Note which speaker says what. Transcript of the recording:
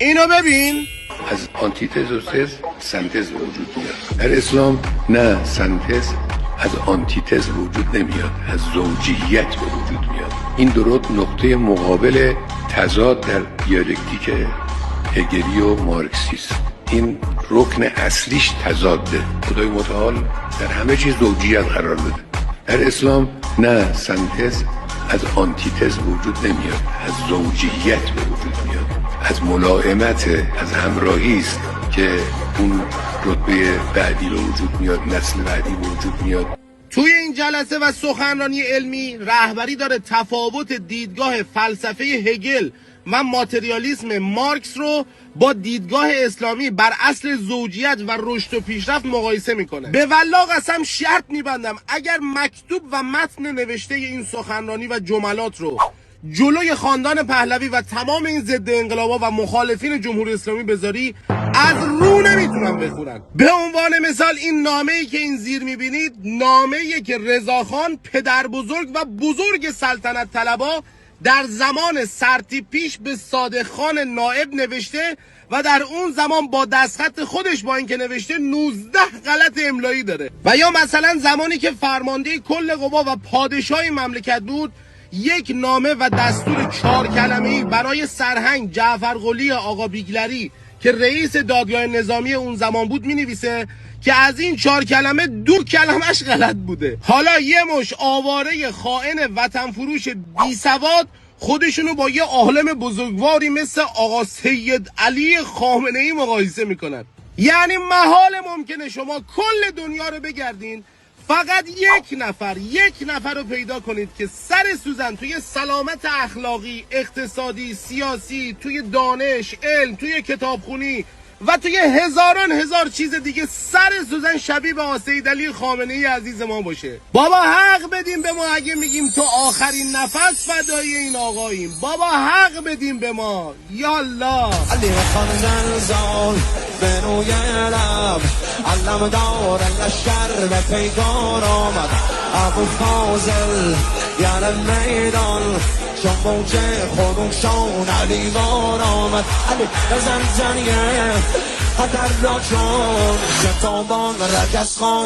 Speaker 1: اینو ببین.
Speaker 2: از آنتیتز و تز سنتز وجود میاد. در اسلام نه، سنتز از آنتیتز وجود نمیاد، از زوجیت به وجود میاد. این درست نقطه مقابل تضاد در دیالکتیک هگلی و مارکسیسم. این رکن اصلیش تضاده. خدای متعال در همه چیز زوجیت قرار بده. در اسلام نه، سنتز از آنتیتز وجود نمیاد، از زوجیت به وجود میاد، از ملائمت، از همراهی است که اون رتبه بعدی به وجود میاد، نسل بعدی به وجود میاد.
Speaker 1: توی این جلسه و سخنرانی علمی رهبری داره تفاوت دیدگاه فلسفه هگل و ماتریالیسم مارکس رو با دیدگاه اسلامی بر اصل زوجیت و رشد و پیشرفت مقایسه میکنه. به والله قسم شرط میبندم اگر مکتوب و متن نوشته این سخنرانی و جملات رو جلوی خاندان پهلوی و تمام این ضد انقلابا و مخالفین جمهوری اسلامی بذاری، از رو نمیتونم بخونن. به عنوان مثال این نامه‌ای که این زیر میبینید نامه‌ایه که رضاخان پدر بزرگ و بزرگ سلطنت طلبا در زمان سرتیپیش به صادق خان نائب نوشته و در اون زمان با دستخط خودش با اینکه نوشته 19 غلط املایی داره. و یا مثلا زمانی که فرمانده کل قوا و پادشاه مملکت بود، یک نامه و دستور 4 کلمه‌ای برای سرهنگ جعفر قلی آقا بیگلری که رئیس دادگاه نظامی اون زمان بود می‌نویسه که از این 4 کلمه 2 کلمش غلط بوده. حالا یه مش آواره خائن وطن فروش بی سواد خودشونو با یه عالم بزرگواری مثل آقا سید علی خامنه‌ای مقایسه میکنن. یعنی محال ممکنه شما کل دنیا رو بگردین فقط یک نفر رو پیدا کنید که سر سوزن توی سلامت اخلاقی، اقتصادی، سیاسی، توی دانش، علم، توی کتابخونی و توی هزار چیز دیگه سر سوزن شبیه به سید علی خامنه‌ای عزیز ما باشه. بابا حق بدیم به ما اگه میگیم تو آخرین نفس فدای این آقاییم. بابا حق بدیم به ما. یالله
Speaker 3: علی خان زلزال به روی لب علم دار لشکر به پیکار آمد ابو فاضل یعنی میدان چون موج خروشان علی بار آمد. علی بزن زنیه خطر را چون شتابان رکس خان